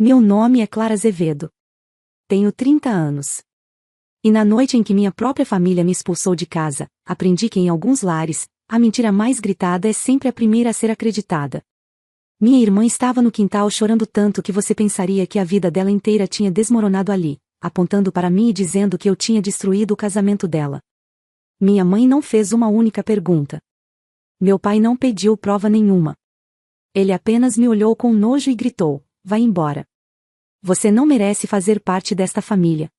Meu nome é Clara Azevedo. Tenho 30 anos. E na noite em que minha própria família me expulsou de casa, aprendi que em alguns lares, a mentira mais gritada é sempre a primeira a ser acreditada. Minha irmã estava no quintal chorando tanto que você pensaria que a vida dela inteira tinha desmoronado ali, apontando para mim e dizendo que eu tinha destruído o casamento dela. Minha mãe não fez uma única pergunta. Meu pai não pediu prova nenhuma. Ele apenas me olhou com nojo e gritou: "Vai embora. Você não merece fazer parte desta família."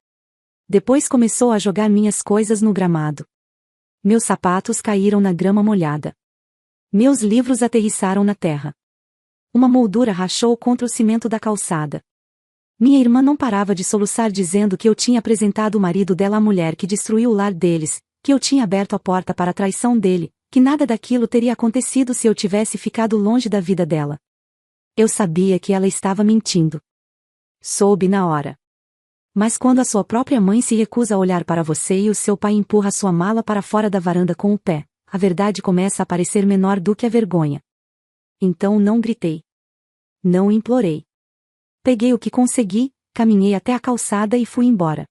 Depois começou a jogar minhas coisas no gramado. Meus sapatos caíram na grama molhada. Meus livros aterrissaram na terra. Uma moldura rachou contra o cimento da calçada. Minha irmã não parava de soluçar dizendo que eu tinha apresentado o marido dela à mulher que destruiu o lar deles, que eu tinha aberto a porta para a traição dele, que nada daquilo teria acontecido se eu tivesse ficado longe da vida dela. Eu sabia que ela estava mentindo. Soube na hora. Mas quando a sua própria mãe se recusa a olhar para você e o seu pai empurra sua mala para fora da varanda com o pé, a verdade começa a parecer menor do que a vergonha. Então não gritei. Não implorei. Peguei o que consegui, caminhei até a calçada e fui embora.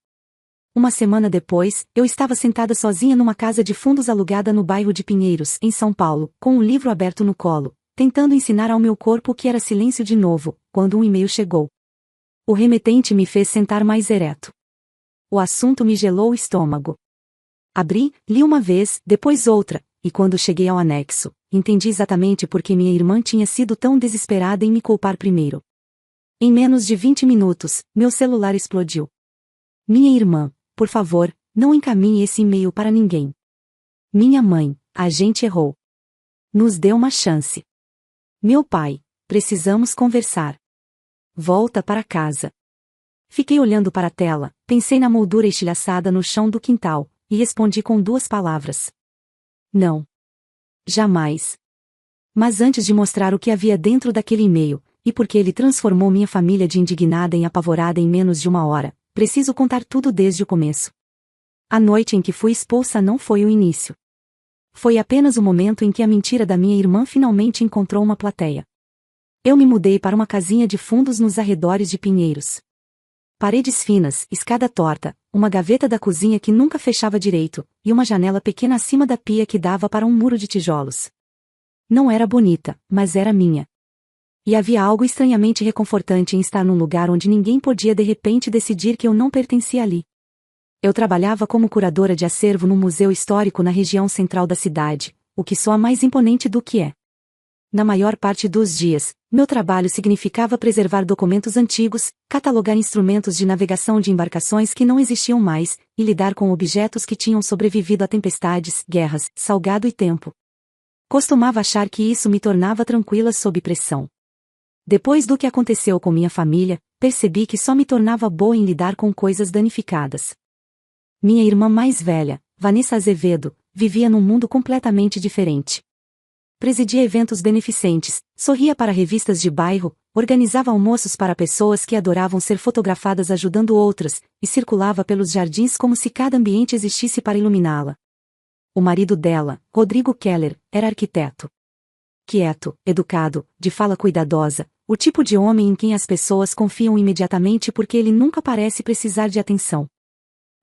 Uma semana depois, eu estava sentada sozinha numa casa de fundos alugada no bairro de Pinheiros, em São Paulo, com um livro aberto no colo, tentando ensinar ao meu corpo o que era silêncio de novo, quando um e-mail chegou. O remetente me fez sentar mais ereto. O assunto me gelou o estômago. Abri, li uma vez, depois outra, e quando cheguei ao anexo, entendi exatamente por que minha irmã tinha sido tão desesperada em me culpar primeiro. Em menos de 20 minutos, meu celular explodiu. Minha irmã, por favor, não encaminhe esse e-mail para ninguém. Minha mãe, a gente errou. Nos dê uma chance. Meu pai, precisamos conversar. Volta para casa. Fiquei olhando para a tela, pensei na moldura estilhaçada no chão do quintal, e respondi com 2 palavras. Não. Jamais. Mas antes de mostrar o que havia dentro daquele e-mail, e porque ele transformou minha família de indignada em apavorada em menos de 1 hora, preciso contar tudo desde o começo. A noite em que fui expulsa não foi o início. Foi apenas o momento em que a mentira da minha irmã finalmente encontrou uma plateia. Eu me mudei para uma casinha de fundos nos arredores de Pinheiros. Paredes finas, escada torta, uma gaveta da cozinha que nunca fechava direito, e uma janela pequena acima da pia que dava para um muro de tijolos. Não era bonita, mas era minha. E havia algo estranhamente reconfortante em estar num lugar onde ninguém podia de repente decidir que eu não pertencia ali. Eu trabalhava como curadora de acervo num museu histórico na região central da cidade, o que soa mais imponente do que é. Na maior parte dos dias, meu trabalho significava preservar documentos antigos, catalogar instrumentos de navegação de embarcações que não existiam mais, e lidar com objetos que tinham sobrevivido a tempestades, guerras, salgado e tempo. Costumava achar que isso me tornava tranquila sob pressão. Depois do que aconteceu com minha família, percebi que só me tornava boa em lidar com coisas danificadas. Minha irmã mais velha, Vanessa Azevedo, vivia num mundo completamente diferente. Presidia eventos beneficentes, sorria para revistas de bairro, organizava almoços para pessoas que adoravam ser fotografadas ajudando outras, e circulava pelos jardins como se cada ambiente existisse para iluminá-la. O marido dela, Rodrigo Keller, era arquiteto. Quieto, educado, de fala cuidadosa, o tipo de homem em quem as pessoas confiam imediatamente porque ele nunca parece precisar de atenção.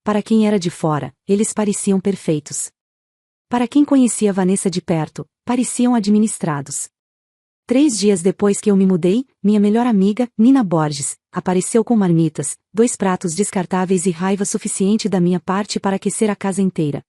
Para quem era de fora, eles pareciam perfeitos. Para quem conhecia Vanessa de perto, pareciam administrados. 3 dias depois que eu me mudei, minha melhor amiga, Nina Borges, apareceu com marmitas, 2 pratos descartáveis e raiva suficiente da minha parte para aquecer a casa inteira.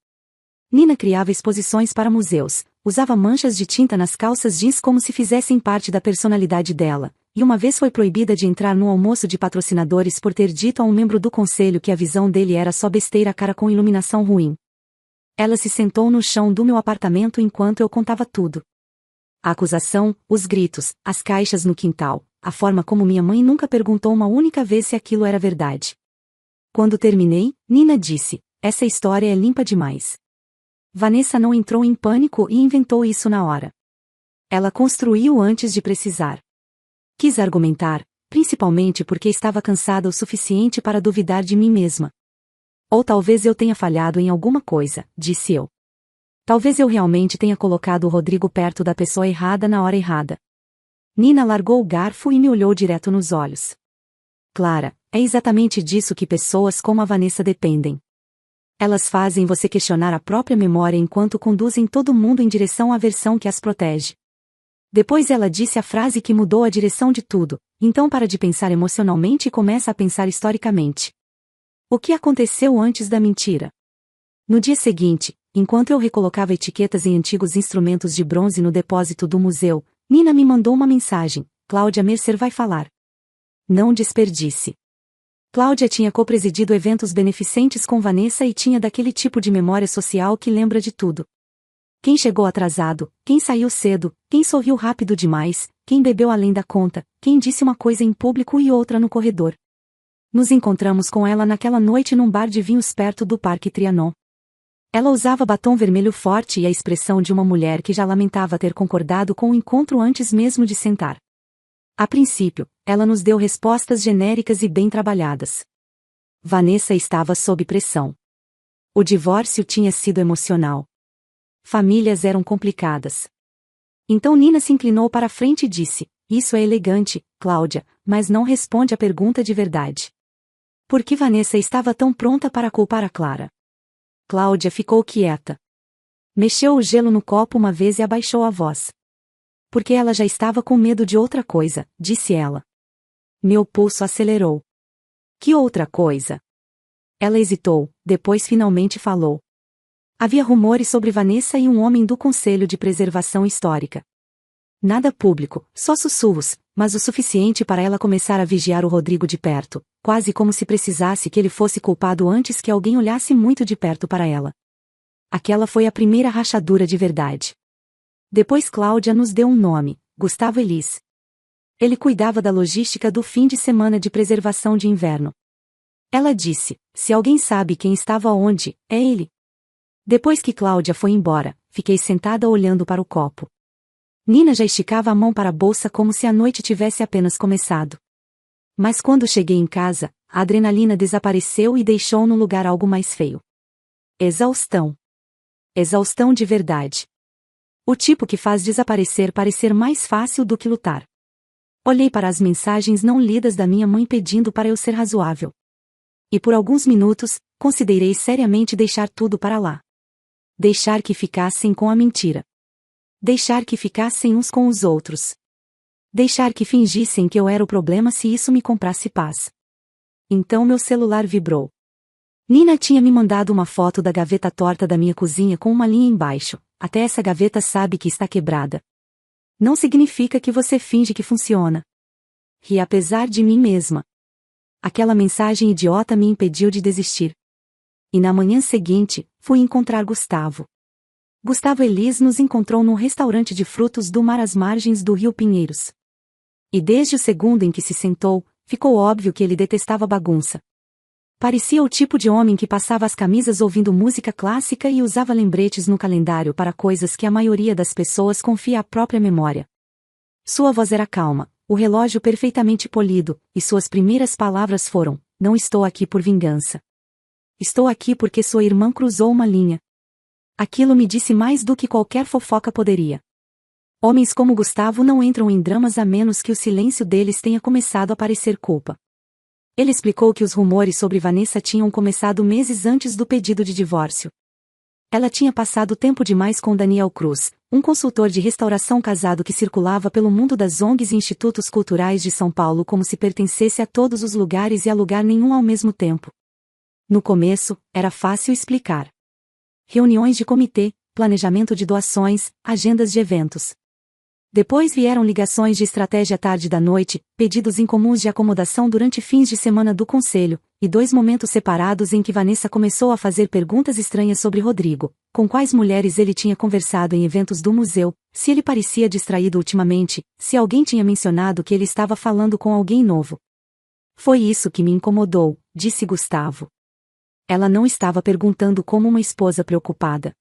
Nina criava exposições para museus, usava manchas de tinta nas calças jeans como se fizessem parte da personalidade dela, e uma vez foi proibida de entrar no almoço de patrocinadores por ter dito a um membro do conselho que a visão dele era só besteira cara com iluminação ruim. Ela se sentou no chão do meu apartamento enquanto eu contava tudo. A acusação, os gritos, as caixas no quintal, a forma como minha mãe nunca perguntou uma única vez se aquilo era verdade. Quando terminei, Nina disse: "Essa história é limpa demais." Vanessa não entrou em pânico e inventou isso na hora. Ela construiu antes de precisar. Quis argumentar, principalmente porque estava cansada o suficiente para duvidar de mim mesma. Ou talvez eu tenha falhado em alguma coisa, disse eu. Talvez eu realmente tenha colocado o Rodrigo perto da pessoa errada na hora errada. Nina largou o garfo e me olhou direto nos olhos. Clara, é exatamente disso que pessoas como a Vanessa dependem. Elas fazem você questionar a própria memória enquanto conduzem todo mundo em direção à versão que as protege. Depois ela disse a frase que mudou a direção de tudo: então para de pensar emocionalmente e começa a pensar historicamente. O que aconteceu antes da mentira? No dia seguinte, enquanto eu recolocava etiquetas em antigos instrumentos de bronze no depósito do museu, Nina me mandou uma mensagem: Cláudia Mercer vai falar. Não desperdice. Cláudia tinha copresidido eventos beneficentes com Vanessa e tinha daquele tipo de memória social que lembra de tudo. Quem chegou atrasado, quem saiu cedo, quem sorriu rápido demais, quem bebeu além da conta, quem disse uma coisa em público e outra no corredor. Nos encontramos com ela naquela noite num bar de vinhos perto do Parque Trianon. Ela usava batom vermelho forte e a expressão de uma mulher que já lamentava ter concordado com o encontro antes mesmo de sentar. A princípio, ela nos deu respostas genéricas e bem trabalhadas. Vanessa estava sob pressão. O divórcio tinha sido emocional. Famílias eram complicadas. Então Nina se inclinou para a frente e disse: isso é elegante, Cláudia, mas não responde à pergunta de verdade. Por que Vanessa estava tão pronta para culpar a Clara? Cláudia ficou quieta. Mexeu o gelo no copo uma vez e abaixou a voz. Porque ela já estava com medo de outra coisa, disse ela. Meu pulso acelerou. Que outra coisa? Ela hesitou, depois finalmente falou. Havia rumores sobre Vanessa e um homem do Conselho de Preservação Histórica. Nada público, só sussurros, mas o suficiente para ela começar a vigiar o Rodrigo de perto, quase como se precisasse que ele fosse culpado antes que alguém olhasse muito de perto para ela. Aquela foi a primeira rachadura de verdade. Depois Cláudia nos deu um nome: Gustavo Elis. Ele cuidava da logística do fim de semana de preservação de inverno. Ela disse: se alguém sabe quem estava onde, é ele. Depois que Cláudia foi embora, fiquei sentada olhando para o copo. Nina já esticava a mão para a bolsa como se a noite tivesse apenas começado. Mas quando cheguei em casa, a adrenalina desapareceu e deixou no lugar algo mais feio. Exaustão. Exaustão de verdade. O tipo que faz desaparecer parecer mais fácil do que lutar. Olhei para as mensagens não lidas da minha mãe pedindo para eu ser razoável. E por alguns minutos, considerei seriamente deixar tudo para lá. Deixar que ficassem com a mentira. Deixar que ficassem uns com os outros. Deixar que fingissem que eu era o problema se isso me comprasse paz. Então meu celular vibrou. Nina tinha me mandado uma foto da gaveta torta da minha cozinha com uma linha embaixo: até essa gaveta sabe que está quebrada. Não significa que você finge que funciona. Ri apesar de mim mesma. Aquela mensagem idiota me impediu de desistir. E na manhã seguinte, fui encontrar Gustavo. Gustavo Elis nos encontrou num restaurante de frutos do mar às margens do Rio Pinheiros. E desde o segundo em que se sentou, ficou óbvio que ele detestava bagunça. Parecia o tipo de homem que passava as camisas ouvindo música clássica e usava lembretes no calendário para coisas que a maioria das pessoas confia à própria memória. Sua voz era calma, o relógio perfeitamente polido, e suas primeiras palavras foram: não estou aqui por vingança. Estou aqui porque sua irmã cruzou uma linha. Aquilo me disse mais do que qualquer fofoca poderia. Homens como Gustavo não entram em dramas a menos que o silêncio deles tenha começado a parecer culpa. Ele explicou que os rumores sobre Vanessa tinham começado meses antes do pedido de divórcio. Ela tinha passado tempo demais com Daniel Cruz, um consultor de restauração casado que circulava pelo mundo das ONGs e institutos culturais de São Paulo como se pertencesse a todos os lugares e a lugar nenhum ao mesmo tempo. No começo, era fácil explicar. Reuniões de comitê, planejamento de doações, agendas de eventos. Depois vieram ligações de estratégia à tarde da noite, pedidos incomuns de acomodação durante fins de semana do conselho, e 2 momentos separados em que Vanessa começou a fazer perguntas estranhas sobre Rodrigo: com quais mulheres ele tinha conversado em eventos do museu, se ele parecia distraído ultimamente, se alguém tinha mencionado que ele estava falando com alguém novo. Foi isso que me incomodou, disse Gustavo. Ela não estava perguntando como uma esposa preocupada.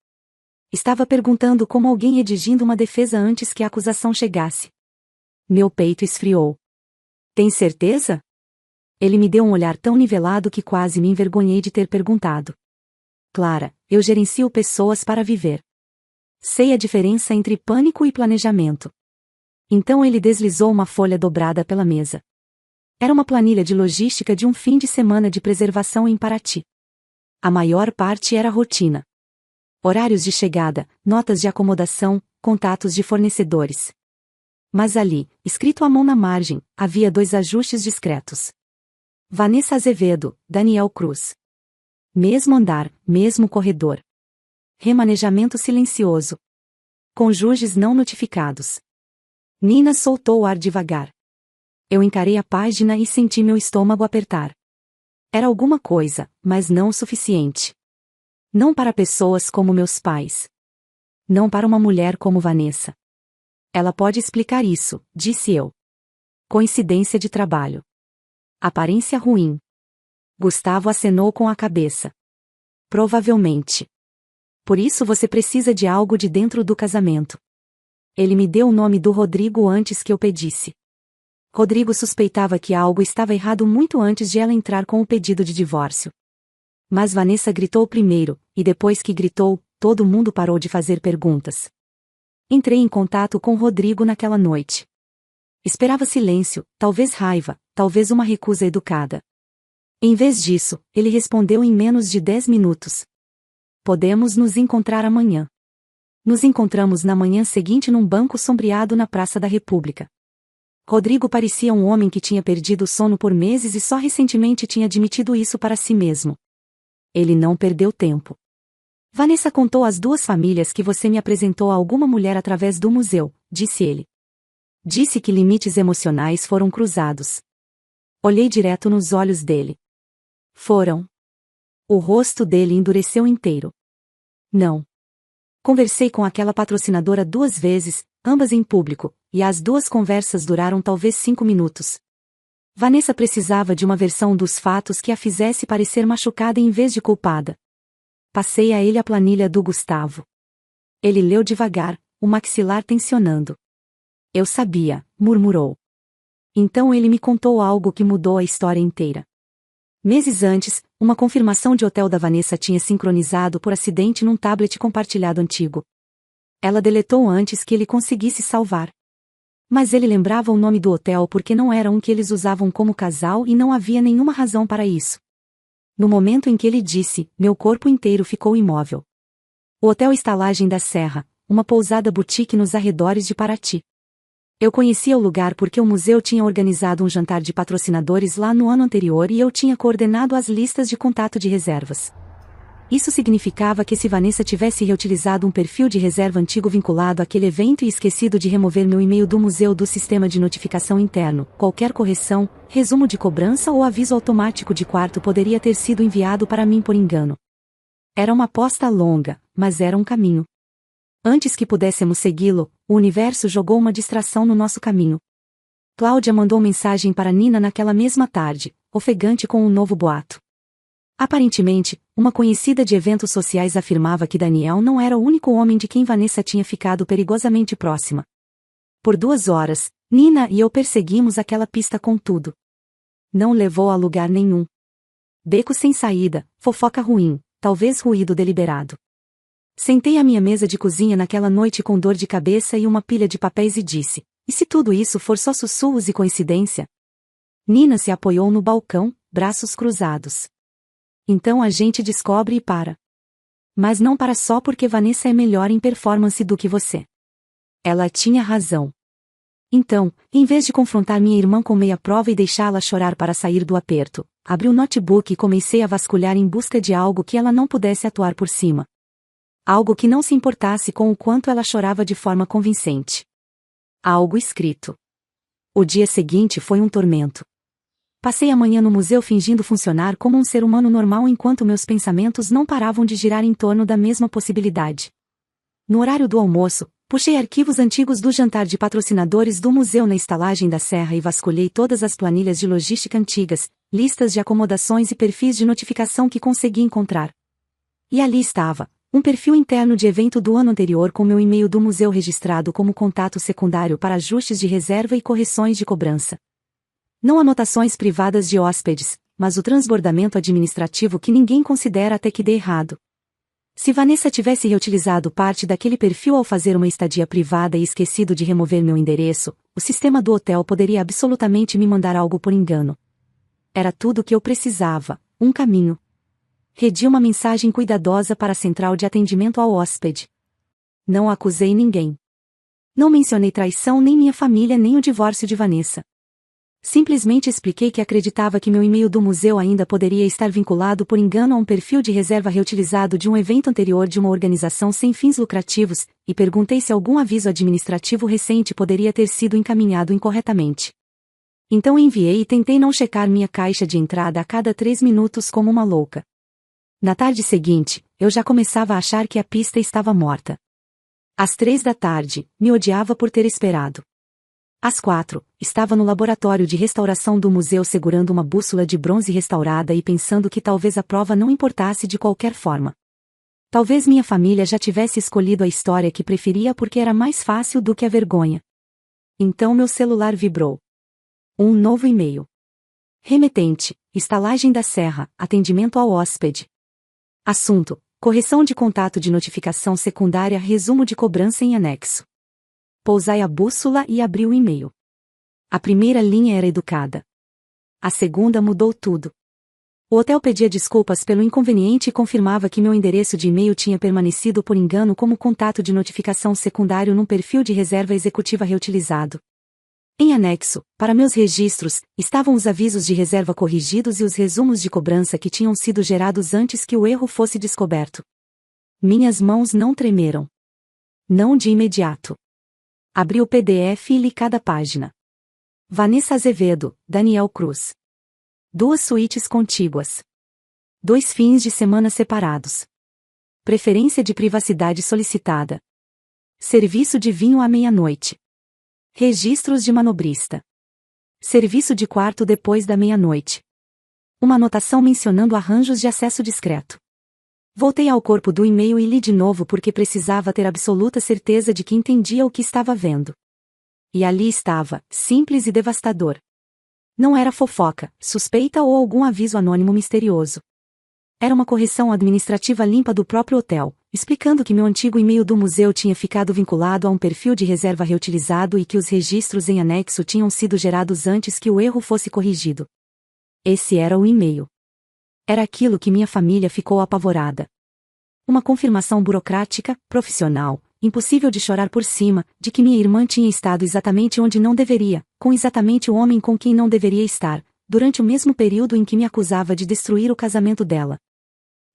Estava perguntando como alguém redigindo uma defesa antes que a acusação chegasse. Meu peito esfriou. Tem certeza? Ele me deu um olhar tão nivelado que quase me envergonhei de ter perguntado. Clara, eu gerencio pessoas para viver. Sei a diferença entre pânico e planejamento. Então ele deslizou uma folha dobrada pela mesa. Era uma planilha de logística de um fim de semana de preservação em Paraty. A maior parte era rotina. Horários de chegada, notas de acomodação, contatos de fornecedores. Mas ali, escrito à mão na margem, havia 2 ajustes discretos. Vanessa Azevedo, Daniel Cruz. Mesmo andar, mesmo corredor. Remanejamento silencioso. Cônjuges não notificados. Nina soltou o ar devagar. Eu encarei a página e senti meu estômago apertar. Era alguma coisa, mas não o suficiente. Não para pessoas como meus pais. Não para uma mulher como Vanessa. Ela pode explicar isso, disse eu. Coincidência de trabalho. Aparência ruim. Gustavo acenou com a cabeça. Provavelmente. Por isso você precisa de algo de dentro do casamento. Ele me deu o nome do Rodrigo antes que eu pedisse. Rodrigo suspeitava que algo estava errado muito antes de ela entrar com o pedido de divórcio. Mas Vanessa gritou primeiro, e depois que gritou, todo mundo parou de fazer perguntas. Entrei em contato com Rodrigo naquela noite. Esperava silêncio, talvez raiva, talvez uma recusa educada. Em vez disso, ele respondeu em menos de 10 minutos. Podemos nos encontrar amanhã. Nos encontramos na manhã seguinte num banco sombreado na Praça da República. Rodrigo parecia um homem que tinha perdido o sono por meses e só recentemente tinha admitido isso para si mesmo. Ele não perdeu tempo. Vanessa contou às 2 famílias que você me apresentou a alguma mulher através do museu, disse ele. Disse que limites emocionais foram cruzados. Olhei direto nos olhos dele. Foram. O rosto dele endureceu inteiro. Não. Conversei com aquela patrocinadora 2 vezes, ambas em público, e as 2 conversas duraram talvez 5 minutos. Vanessa precisava de uma versão dos fatos que a fizesse parecer machucada em vez de culpada. Passei a ele a planilha do Gustavo. Ele leu devagar, o maxilar tensionando. Eu sabia, murmurou. Então ele me contou algo que mudou a história inteira. Meses antes, uma confirmação de hotel da Vanessa tinha sincronizado por acidente num tablet compartilhado antigo. Ela deletou antes que ele conseguisse salvar. Mas ele lembrava o nome do hotel porque não era um que eles usavam como casal e não havia nenhuma razão para isso. No momento em que ele disse, meu corpo inteiro ficou imóvel. O Hotel Estalagem da Serra, uma pousada boutique nos arredores de Paraty. Eu conhecia o lugar porque o museu tinha organizado um jantar de patrocinadores lá no ano anterior e eu tinha coordenado as listas de contato de reservas. Isso significava que se Vanessa tivesse reutilizado um perfil de reserva antigo vinculado àquele evento e esquecido de remover meu e-mail do museu do sistema de notificação interno, qualquer correção, resumo de cobrança ou aviso automático de quarto poderia ter sido enviado para mim por engano. Era uma aposta longa, mas era um caminho. Antes que pudéssemos segui-lo, o universo jogou uma distração no nosso caminho. Cláudia mandou mensagem para Nina naquela mesma tarde, ofegante com um novo boato. Aparentemente, uma conhecida de eventos sociais afirmava que Daniel não era o único homem de quem Vanessa tinha ficado perigosamente próxima. Por 2 horas, Nina e eu perseguimos aquela pista com tudo. Não levou a lugar nenhum. Beco sem saída, fofoca ruim, talvez ruído deliberado. Sentei à minha mesa de cozinha naquela noite com dor de cabeça e uma pilha de papéis e disse, e se tudo isso for só sussurros e coincidência? Nina se apoiou no balcão, braços cruzados. Então a gente descobre e para. Mas não para só porque Vanessa é melhor em performance do que você. Ela tinha razão. Então, em vez de confrontar minha irmã com meia prova e deixá-la chorar para sair do aperto, abri o notebook e comecei a vasculhar em busca de algo que ela não pudesse atuar por cima. Algo que não se importasse com o quanto ela chorava de forma convincente. Algo escrito. O dia seguinte foi um tormento. Passei a manhã no museu fingindo funcionar como um ser humano normal enquanto meus pensamentos não paravam de girar em torno da mesma possibilidade. No horário do almoço, puxei arquivos antigos do jantar de patrocinadores do museu na Estalagem da Serra e vasculhei todas as planilhas de logística antigas, listas de acomodações e perfis de notificação que consegui encontrar. E ali estava, um perfil interno de evento do ano anterior com meu e-mail do museu registrado como contato secundário para ajustes de reserva e correções de cobrança. Não anotações privadas de hóspedes, mas o transbordamento administrativo que ninguém considera até que dê errado. Se Vanessa tivesse reutilizado parte daquele perfil ao fazer uma estadia privada e esquecido de remover meu endereço, o sistema do hotel poderia absolutamente me mandar algo por engano. Era tudo o que eu precisava, um caminho. Redi uma mensagem cuidadosa para a central de atendimento ao hóspede. Não acusei ninguém. Não mencionei traição nem minha família nem o divórcio de Vanessa. Simplesmente expliquei que acreditava que meu e-mail do museu ainda poderia estar vinculado por engano a um perfil de reserva reutilizado de um evento anterior de uma organização sem fins lucrativos, e perguntei se algum aviso administrativo recente poderia ter sido encaminhado incorretamente. Então enviei e tentei não checar minha caixa de entrada a cada 3 minutos como uma louca. Na tarde seguinte, eu já começava a achar que a pista estava morta. Às 3 da tarde, me odiava por ter esperado. Às 4, estava no laboratório de restauração do museu segurando uma bússola de bronze restaurada e pensando que talvez a prova não importasse de qualquer forma. Talvez minha família já tivesse escolhido a história que preferia porque era mais fácil do que a vergonha. Então meu celular vibrou. Um novo e-mail. Remetente, Estalagem da Serra, atendimento ao hóspede. Assunto, correção de contato de notificação secundária, resumo de cobrança em anexo. Pousai a bússola e abri o e-mail. A primeira linha era educada. A segunda mudou tudo. O hotel pedia desculpas pelo inconveniente e confirmava que meu endereço de e-mail tinha permanecido por engano como contato de notificação secundário num perfil de reserva executiva reutilizado. Em anexo, para meus registros, estavam os avisos de reserva corrigidos e os resumos de cobrança que tinham sido gerados antes que o erro fosse descoberto. Minhas mãos não tremeram. Não de imediato. Abri o PDF e li cada página. Vanessa Azevedo, Daniel Cruz. 2 suítes contíguas. 2 fins de semana separados. Preferência de privacidade solicitada. Serviço de vinho à meia-noite. Registros de manobrista. Serviço de quarto depois da meia-noite. Uma anotação mencionando arranjos de acesso discreto. Voltei ao corpo do e-mail e li de novo porque precisava ter absoluta certeza de que entendia o que estava vendo. E ali estava, simples e devastador. Não era fofoca, suspeita ou algum aviso anônimo misterioso. Era uma correção administrativa limpa do próprio hotel, explicando que meu antigo e-mail do museu tinha ficado vinculado a um perfil de reserva reutilizado e que os registros em anexo tinham sido gerados antes que o erro fosse corrigido. Esse era o e-mail. Era aquilo que minha família ficou apavorada. Uma confirmação burocrática, profissional, impossível de chorar por cima, de que minha irmã tinha estado exatamente onde não deveria, com exatamente o homem com quem não deveria estar, durante o mesmo período em que me acusava de destruir o casamento dela.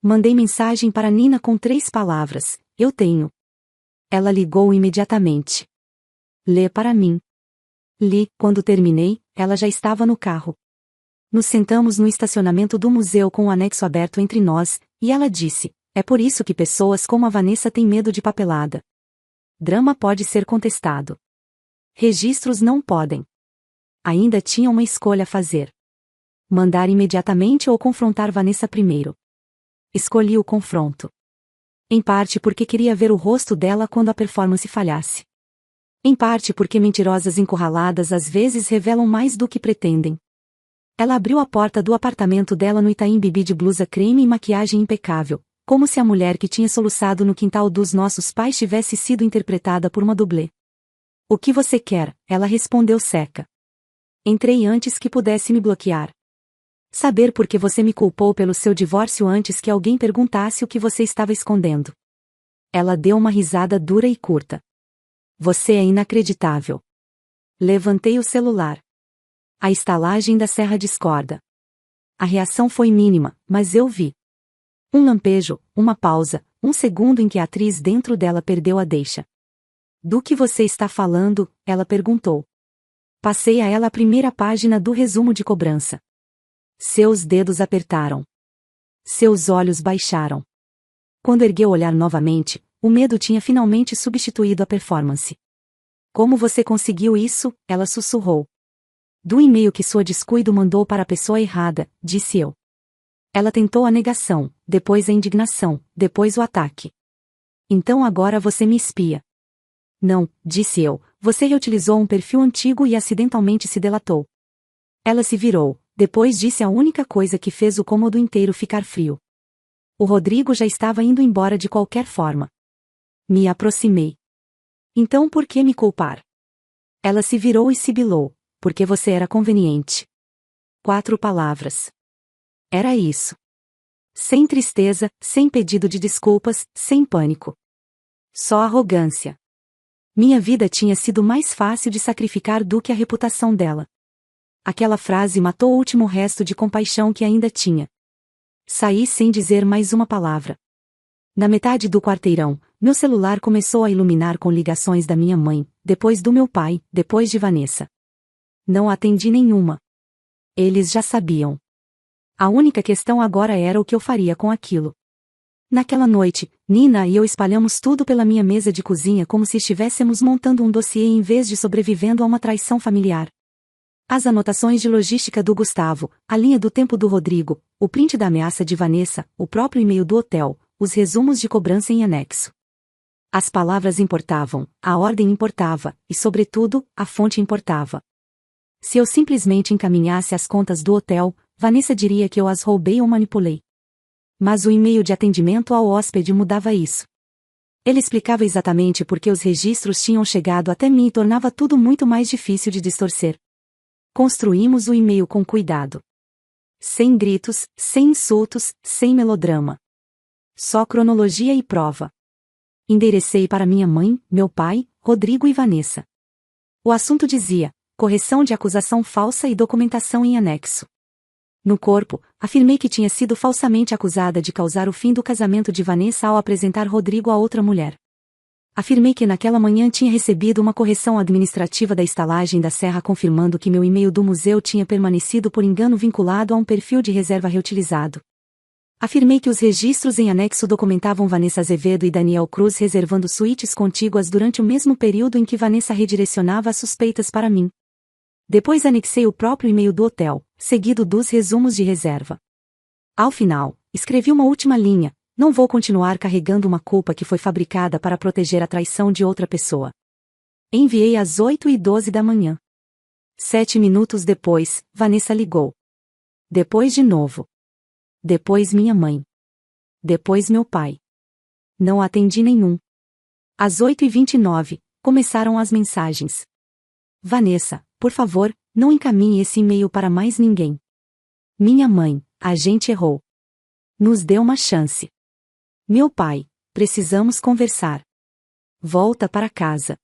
Mandei mensagem para Nina com 3 palavras: eu tenho. Ela ligou imediatamente. Lê para mim. Li, quando terminei, ela já estava no carro. Nos sentamos no estacionamento do museu com o anexo aberto entre nós, e ela disse: é por isso que pessoas como a Vanessa têm medo de papelada. Drama pode ser contestado. Registros não podem. Ainda tinha uma escolha a fazer. Mandar imediatamente ou confrontar Vanessa primeiro. Escolhi o confronto. Em parte porque queria ver o rosto dela quando a performance falhasse. Em parte porque mentirosas encurraladas às vezes revelam mais do que pretendem. Ela abriu a porta do apartamento dela no Itaim Bibi de blusa creme e maquiagem impecável, como se a mulher que tinha soluçado no quintal dos nossos pais tivesse sido interpretada por uma dublê. O que você quer? Ela respondeu seca. Entrei antes que pudesse me bloquear. Saber por que você me culpou pelo seu divórcio antes que alguém perguntasse o que você estava escondendo. Ela deu uma risada dura e curta. Você é inacreditável. Levantei o celular. A estalagem da serra discorda. A reação foi mínima, mas eu vi. Um lampejo, uma pausa, um segundo em que a atriz dentro dela perdeu a deixa. Do que você está falando? Ela perguntou. Passei a ela a primeira página do resumo de cobrança. Seus dedos apertaram. Seus olhos baixaram. Quando ergueu o olhar novamente, o medo tinha finalmente substituído a performance. Como você conseguiu isso? Ela sussurrou. Do e-mail que sua descuido mandou para a pessoa errada, disse eu. Ela tentou a negação, depois a indignação, depois o ataque. Então agora você me espia. Não, disse eu, você reutilizou um perfil antigo e acidentalmente se delatou. Ela se virou, depois disse a única coisa que fez o cômodo inteiro ficar frio. O Rodrigo já estava indo embora de qualquer forma. Me aproximei. Então por que me culpar? Ela se virou e sibilou, porque você era conveniente. 4 palavras. Era isso. Sem tristeza, sem pedido de desculpas, sem pânico. Só arrogância. Minha vida tinha sido mais fácil de sacrificar do que a reputação dela. Aquela frase matou o último resto de compaixão que ainda tinha. Saí sem dizer mais uma palavra. Na metade do quarteirão, meu celular começou a iluminar com ligações da minha mãe, depois do meu pai, depois de Vanessa. Não atendi nenhuma. Eles já sabiam. A única questão agora era o que eu faria com aquilo. Naquela noite, Nina e eu espalhamos tudo pela minha mesa de cozinha como se estivéssemos montando um dossiê em vez de sobrevivendo a uma traição familiar. As anotações de logística do Gustavo, a linha do tempo do Rodrigo, o print da ameaça de Vanessa, o próprio e-mail do hotel, os resumos de cobrança em anexo. As palavras importavam, a ordem importava, e sobretudo, a fonte importava. Se eu simplesmente encaminhasse as contas do hotel, Vanessa diria que eu as roubei ou manipulei. Mas o e-mail de atendimento ao hóspede mudava isso. Ele explicava exatamente por que os registros tinham chegado até mim e tornava tudo muito mais difícil de distorcer. Construímos o e-mail com cuidado. Sem gritos, sem insultos, sem melodrama. Só cronologia e prova. Enderecei para minha mãe, meu pai, Rodrigo e Vanessa. O assunto dizia: correção de acusação falsa e documentação em anexo. No corpo, afirmei que tinha sido falsamente acusada de causar o fim do casamento de Vanessa ao apresentar Rodrigo a outra mulher. Afirmei que naquela manhã tinha recebido uma correção administrativa da estalagem da Serra confirmando que meu e-mail do museu tinha permanecido por engano vinculado a um perfil de reserva reutilizado. Afirmei que os registros em anexo documentavam Vanessa Azevedo e Daniel Cruz reservando suítes contíguas durante o mesmo período em que Vanessa redirecionava as suspeitas para mim. Depois anexei o próprio e-mail do hotel, seguido dos resumos de reserva. Ao final, escrevi uma última linha: não vou continuar carregando uma culpa que foi fabricada para proteger a traição de outra pessoa. Enviei às 8h12 da manhã. 7 minutos depois, Vanessa ligou. Depois de novo. Depois minha mãe. Depois meu pai. Não atendi nenhum. Às 8h29, começaram as mensagens. Vanessa, por favor, não encaminhe esse e-mail para mais ninguém. Minha mãe, a gente errou. Nos dê uma chance. Meu pai, precisamos conversar. Volta para casa.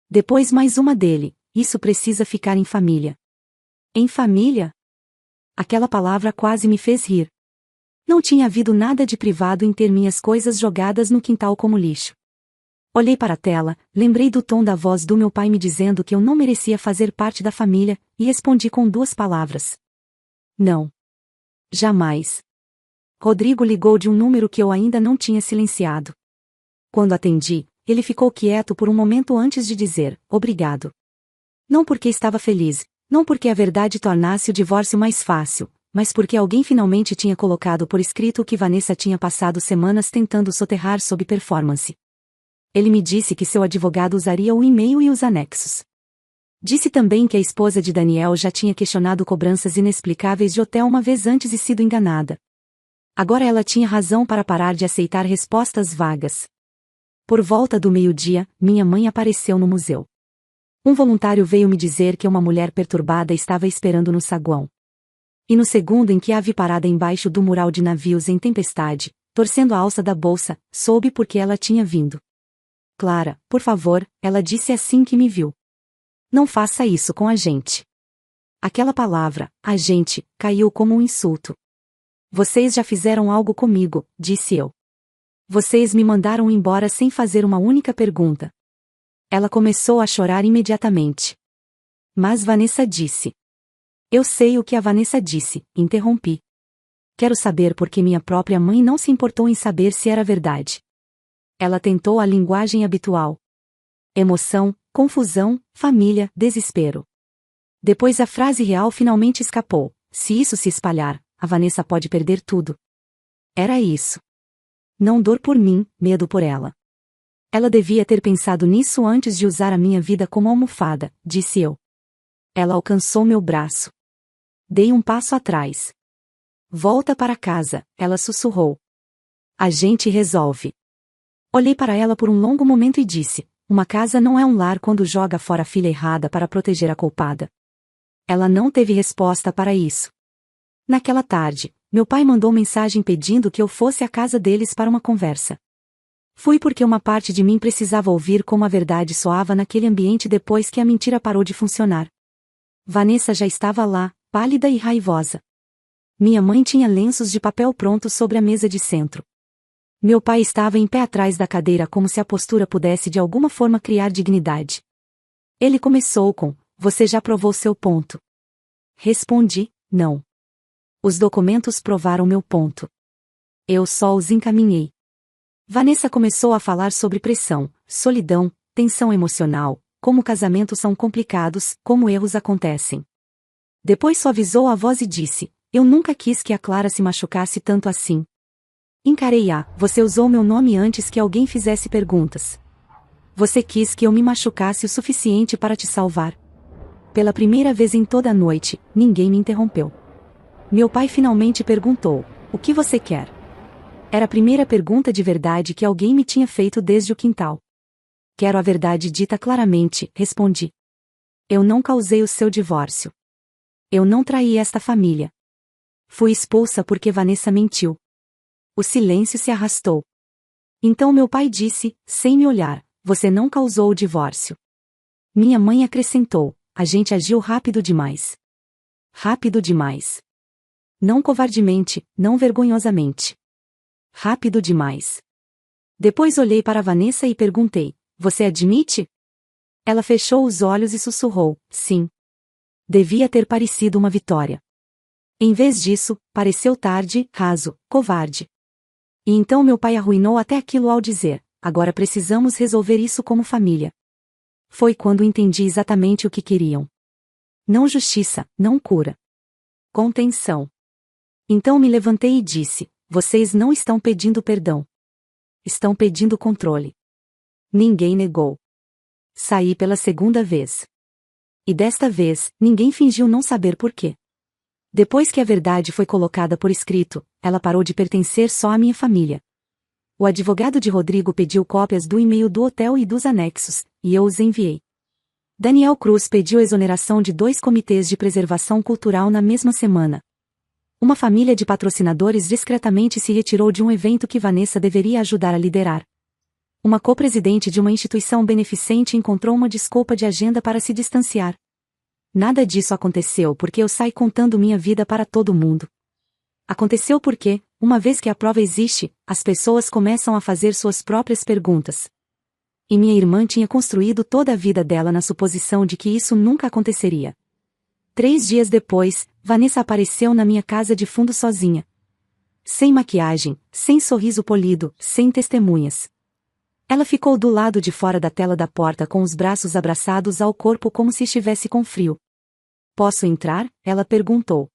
Depois mais uma dele: isso precisa ficar em família. Em família? Aquela palavra quase me fez rir. Não tinha havido nada de privado em ter minhas coisas jogadas no quintal como lixo. Olhei para a tela, lembrei do tom da voz do meu pai me dizendo que eu não merecia fazer parte da família, e respondi com 2 palavras. Não. Jamais. Rodrigo ligou de um número que eu ainda não tinha silenciado. Quando atendi, ele ficou quieto por um momento antes de dizer: obrigado. Não porque estava feliz, não porque a verdade tornasse o divórcio mais fácil, mas porque alguém finalmente tinha colocado por escrito o que Vanessa tinha passado semanas tentando soterrar sob performance. Ele me disse que seu advogado usaria o e-mail e os anexos. Disse também que a esposa de Daniel já tinha questionado cobranças inexplicáveis de hotel uma vez antes e sido enganada. Agora ela tinha razão para parar de aceitar respostas vagas. Por volta do meio-dia, minha mãe apareceu no museu. Um voluntário veio me dizer que uma mulher perturbada estava esperando no saguão. E no segundo em que a vi parada embaixo do mural de navios em tempestade, torcendo a alça da bolsa, soube por que ela tinha vindo. Clara, por favor, ela disse assim que me viu. Não faça isso com a gente. Aquela palavra, a gente, caiu como um insulto. Vocês já fizeram algo comigo, disse eu. Vocês me mandaram embora sem fazer uma única pergunta. Ela começou a chorar imediatamente. Mas Vanessa disse. Eu sei o que a Vanessa disse, interrompi. Quero saber por que minha própria mãe não se importou em saber se era verdade. Ela tentou a linguagem habitual. Emoção, confusão, família, desespero. Depois a frase real finalmente escapou: se isso se espalhar, a Vanessa pode perder tudo. Era isso. Não dor por mim, medo por ela. Ela devia ter pensado nisso antes de usar a minha vida como almofada, disse eu. Ela alcançou meu braço. Dei um passo atrás. Volta para casa, ela sussurrou. A gente resolve. Olhei para ela por um longo momento e disse: uma casa não é um lar quando joga fora a filha errada para proteger a culpada. Ela não teve resposta para isso. Naquela tarde, meu pai mandou mensagem pedindo que eu fosse à casa deles para uma conversa. Fui porque uma parte de mim precisava ouvir como a verdade soava naquele ambiente depois que a mentira parou de funcionar. Vanessa já estava lá, pálida e raivosa. Minha mãe tinha lenços de papel prontos sobre a mesa de centro. Meu pai estava em pé atrás da cadeira como se a postura pudesse de alguma forma criar dignidade. Ele começou com: você já provou seu ponto? Respondi: não. Os documentos provaram meu ponto. Eu só os encaminhei. Vanessa começou a falar sobre pressão, solidão, tensão emocional, como casamentos são complicados, como erros acontecem. Depois suavizou a voz e disse: eu nunca quis que a Clara se machucasse tanto assim. Encarei-a: você usou meu nome antes que alguém fizesse perguntas. Você quis que eu me machucasse o suficiente para te salvar. Pela primeira vez em toda a noite, ninguém me interrompeu. Meu pai finalmente perguntou: o que você quer? Era a primeira pergunta de verdade que alguém me tinha feito desde o quintal. Quero a verdade dita claramente, respondi. Eu não causei o seu divórcio. Eu não traí esta família. Fui expulsa porque Vanessa mentiu. O silêncio se arrastou. Então meu pai disse, sem me olhar: você não causou o divórcio. Minha mãe acrescentou: a gente agiu rápido demais. Rápido demais. Não covardemente, não vergonhosamente. Rápido demais. Depois olhei para Vanessa e perguntei: você admite? Ela fechou os olhos e sussurrou: sim. Devia ter parecido uma vitória. Em vez disso, pareceu tarde, raso, covarde. E então meu pai arruinou até aquilo ao dizer: agora precisamos resolver isso como família. Foi quando entendi exatamente o que queriam. Não justiça, não cura. Contenção. Então me levantei e disse: vocês não estão pedindo perdão. Estão pedindo controle. Ninguém negou. Saí pela segunda vez. E desta vez, ninguém fingiu não saber por quê. Depois que a verdade foi colocada por escrito, ela parou de pertencer só à minha família. O advogado de Rodrigo pediu cópias do e-mail do hotel e dos anexos, e eu os enviei. Daniel Cruz pediu exoneração de 2 comitês de preservação cultural na mesma semana. Uma família de patrocinadores discretamente se retirou de um evento que Vanessa deveria ajudar a liderar. Uma co-presidente de uma instituição beneficente encontrou uma desculpa de agenda para se distanciar. Nada disso aconteceu porque eu saí contando minha vida para todo mundo. Aconteceu porque, uma vez que a prova existe, as pessoas começam a fazer suas próprias perguntas. E minha irmã tinha construído toda a vida dela na suposição de que isso nunca aconteceria. 3 dias depois, Vanessa apareceu na minha casa de fundo sozinha. Sem maquiagem, sem sorriso polido, sem testemunhas. Ela ficou do lado de fora da tela da porta com os braços abraçados ao corpo como se estivesse com frio. Posso entrar? Ela perguntou.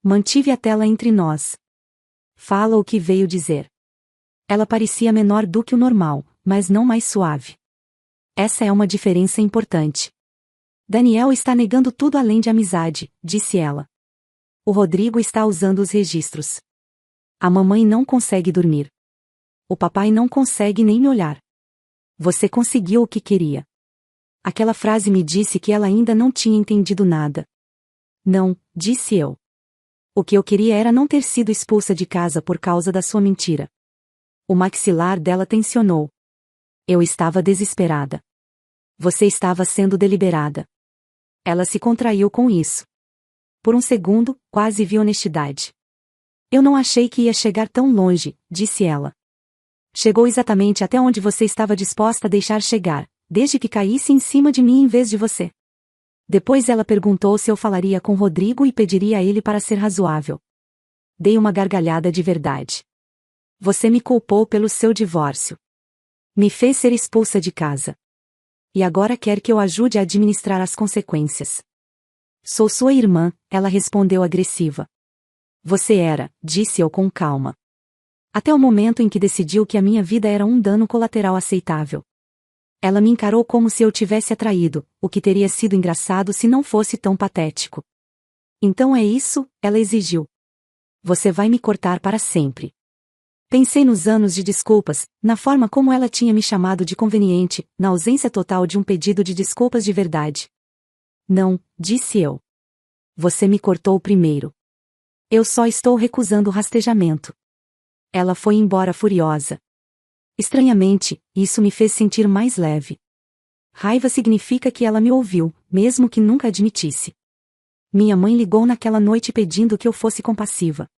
Mantive a tela entre nós. Fala o que veio dizer. Ela parecia menor do que o normal, mas não mais suave. Essa é uma diferença importante. Daniel está negando tudo além de amizade, disse ela. O Rodrigo está usando os registros. A mamãe não consegue dormir. O papai não consegue nem me olhar. Você conseguiu o que queria. Aquela frase me disse que ela ainda não tinha entendido nada. Não, disse eu. O que eu queria era não ter sido expulsa de casa por causa da sua mentira. O maxilar dela tensionou. Eu estava desesperada. Você estava sendo deliberada. Ela se contraiu com isso. Por um segundo, quase vi honestidade. Eu não achei que ia chegar tão longe, disse ela. Chegou exatamente até onde você estava disposta a deixar chegar, desde que caísse em cima de mim em vez de você. Depois ela perguntou se eu falaria com Rodrigo e pediria a ele para ser razoável. Dei uma gargalhada de verdade. Você me culpou pelo seu divórcio. Me fez ser expulsa de casa. E agora quer que eu ajude a administrar as consequências. Sou sua irmã, ela respondeu agressiva. Você era, disse eu com calma. Até o momento em que decidiu que a minha vida era um dano colateral aceitável. Ela me encarou como se eu tivesse atraído, o que teria sido engraçado se não fosse tão patético. Então é isso, ela exigiu. Você vai me cortar para sempre. Pensei nos anos de desculpas, na forma como ela tinha me chamado de conveniente, na ausência total de um pedido de desculpas de verdade. Não, disse eu. Você me cortou primeiro. Eu só estou recusando o rastejamento. Ela foi embora furiosa. Estranhamente, isso me fez sentir mais leve. Raiva significa que ela me ouviu, mesmo que nunca admitisse. Minha mãe ligou naquela noite pedindo que eu fosse compassiva.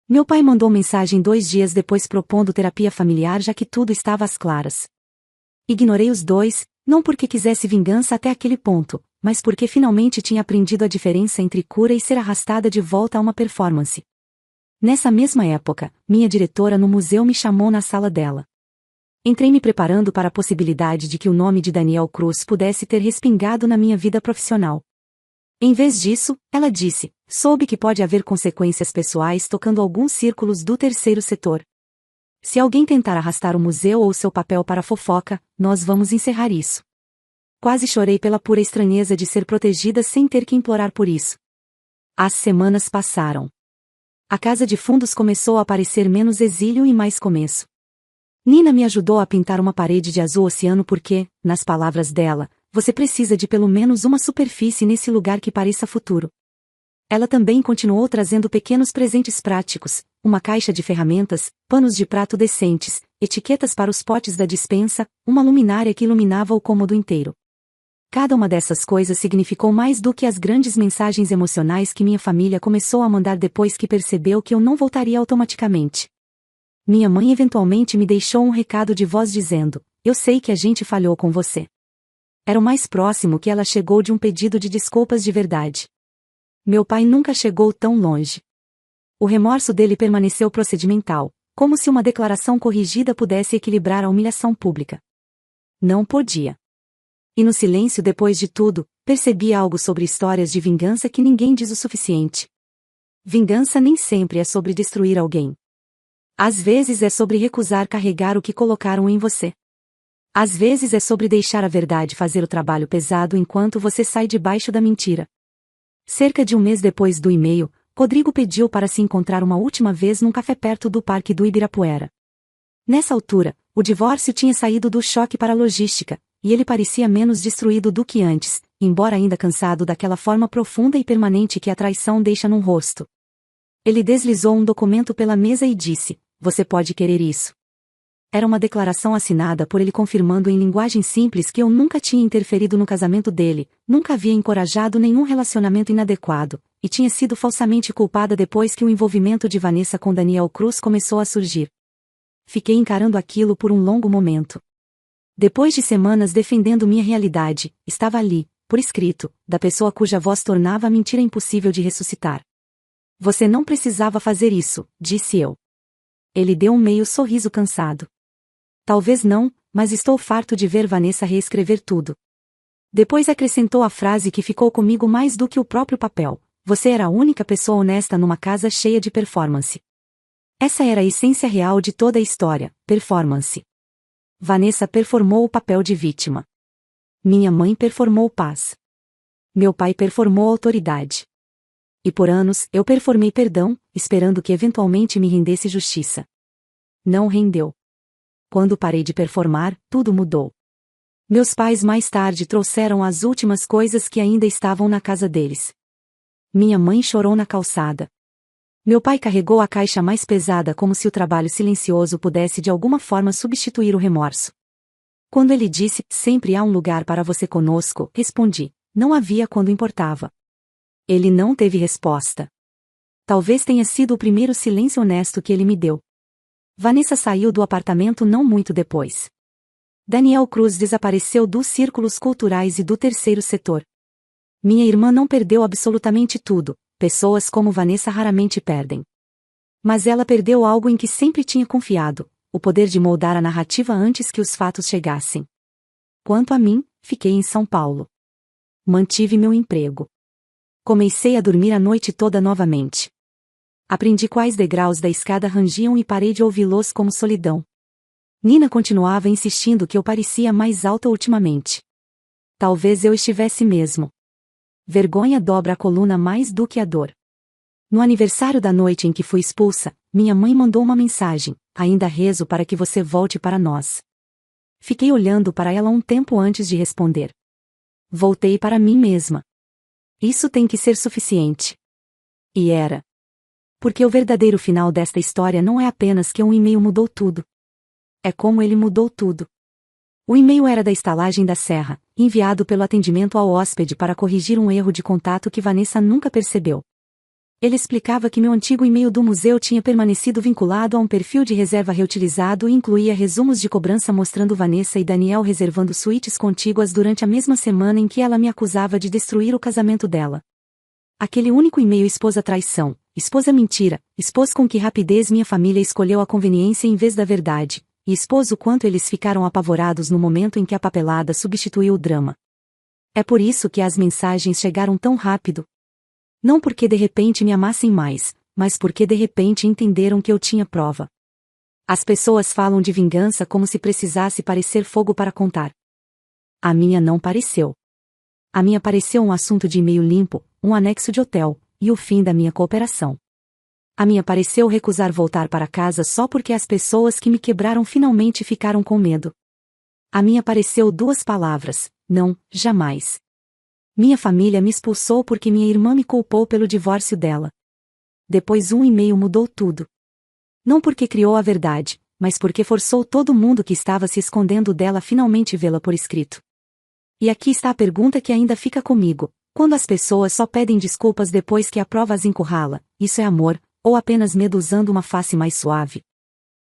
Meu pai mandou mensagem 2 dias depois propondo terapia familiar já que tudo estava às claras. Ignorei os dois, não porque quisesse vingança até aquele ponto, mas porque finalmente tinha aprendido a diferença entre cura e ser arrastada de volta a uma performance. Nessa mesma época, minha diretora no museu me chamou na sala dela. Entrei me preparando para a possibilidade de que o nome de Daniel Cruz pudesse ter respingado na minha vida profissional. Em vez disso, ela disse, soube que pode haver consequências pessoais tocando alguns círculos do terceiro setor. Se alguém tentar arrastar o museu ou seu papel para a fofoca, nós vamos encerrar isso. Quase chorei pela pura estranheza de ser protegida sem ter que implorar por isso. As semanas passaram. A casa de fundos começou a parecer menos exílio e mais começo. Nina me ajudou a pintar uma parede de azul oceano porque, nas palavras dela, você precisa de pelo menos uma superfície nesse lugar que pareça futuro. Ela também continuou trazendo pequenos presentes práticos, uma caixa de ferramentas, panos de prato decentes, etiquetas para os potes da despensa, uma luminária que iluminava o cômodo inteiro. Cada uma dessas coisas significou mais do que as grandes mensagens emocionais que minha família começou a mandar depois que percebeu que eu não voltaria automaticamente. Minha mãe eventualmente me deixou um recado de voz dizendo, eu sei que a gente falhou com você. Era o mais próximo que ela chegou de um pedido de desculpas de verdade. Meu pai nunca chegou tão longe. O remorso dele permaneceu procedimental, como se uma declaração corrigida pudesse equilibrar a humilhação pública. Não podia. E no silêncio depois de tudo, percebi algo sobre histórias de vingança que ninguém diz o suficiente. Vingança nem sempre é sobre destruir alguém. Às vezes é sobre recusar carregar o que colocaram em você. Às vezes é sobre deixar a verdade fazer o trabalho pesado enquanto você sai debaixo da mentira. Cerca de um mês depois do e-mail, Rodrigo pediu para se encontrar uma última vez num café perto do Parque do Ibirapuera. Nessa altura, o divórcio tinha saído do choque para a logística, e ele parecia menos destruído do que antes, embora ainda cansado daquela forma profunda e permanente que a traição deixa num rosto. Ele deslizou um documento pela mesa e disse, você pode querer isso. Era uma declaração assinada por ele confirmando em linguagem simples que eu nunca tinha interferido no casamento dele, nunca havia encorajado nenhum relacionamento inadequado, e tinha sido falsamente culpada depois que o envolvimento de Vanessa com Daniel Cruz começou a surgir. Fiquei encarando aquilo por um longo momento. Depois de semanas defendendo minha realidade, estava ali, por escrito, da pessoa cuja voz tornava a mentira impossível de ressuscitar. Você não precisava fazer isso, disse eu. Ele deu um meio sorriso cansado. Talvez não, mas estou farto de ver Vanessa reescrever tudo. Depois acrescentou a frase que ficou comigo mais do que o próprio papel. Você era a única pessoa honesta numa casa cheia de performance. Essa era a essência real de toda a história, performance. Vanessa performou o papel de vítima. Minha mãe performou paz. Meu pai performou autoridade. E por anos, eu performei perdão, esperando que eventualmente me rendesse justiça. Não rendeu. Quando parei de performar, tudo mudou. Meus pais mais tarde trouxeram as últimas coisas que ainda estavam na casa deles. Minha mãe chorou na calçada. Meu pai carregou a caixa mais pesada como se o trabalho silencioso pudesse de alguma forma substituir o remorso. Quando ele disse, sempre há um lugar para você conosco, respondi, não havia quando importava. Ele não teve resposta. Talvez tenha sido o primeiro silêncio honesto que ele me deu. Vanessa saiu do apartamento não muito depois. Daniel Cruz desapareceu dos círculos culturais e do terceiro setor. Minha irmã não perdeu absolutamente tudo, pessoas como Vanessa raramente perdem. Mas ela perdeu algo em que sempre tinha confiado, o poder de moldar a narrativa antes que os fatos chegassem. Quanto a mim, fiquei em São Paulo. Mantive meu emprego. Comecei a dormir a noite toda novamente. Aprendi quais degraus da escada rangiam e parei de ouvi-los como solidão. Nina continuava insistindo que eu parecia mais alta ultimamente. Talvez eu estivesse mesmo. Vergonha dobra a coluna mais do que a dor. No aniversário da noite em que fui expulsa, minha mãe mandou uma mensagem: ainda rezo para que você volte para nós. Fiquei olhando para ela um tempo antes de responder. Voltei para mim mesma. Isso tem que ser suficiente. E era. Porque o verdadeiro final desta história não é apenas que um e-mail mudou tudo. É como ele mudou tudo. O e-mail era da estalagem da Serra, enviado pelo atendimento ao hóspede para corrigir um erro de contato que Vanessa nunca percebeu. Ele explicava que meu antigo e-mail do museu tinha permanecido vinculado a um perfil de reserva reutilizado e incluía resumos de cobrança mostrando Vanessa e Daniel reservando suítes contíguas durante a mesma semana em que ela me acusava de destruir o casamento dela. Aquele único e-mail expôs a traição, expôs a mentira, expôs com que rapidez minha família escolheu a conveniência em vez da verdade, e expôs o quanto eles ficaram apavorados no momento em que a papelada substituiu o drama. É por isso que as mensagens chegaram tão rápido. Não porque de repente me amassem mais, mas porque de repente entenderam que eu tinha prova. As pessoas falam de vingança como se precisasse parecer fogo para contar. A minha não pareceu. A minha pareceu um assunto de e-mail limpo, um anexo de hotel, e o fim da minha cooperação. A minha pareceu recusar voltar para casa só porque as pessoas que me quebraram finalmente ficaram com medo. A minha pareceu duas palavras: não, jamais. Minha família me expulsou porque minha irmã me culpou pelo divórcio dela. Depois um e-mail mudou tudo. Não porque criou a verdade, mas porque forçou todo mundo que estava se escondendo dela a finalmente vê-la por escrito. E aqui está a pergunta que ainda fica comigo: quando as pessoas só pedem desculpas depois que a prova as encurrala, isso é amor, ou apenas medo usando uma face mais suave?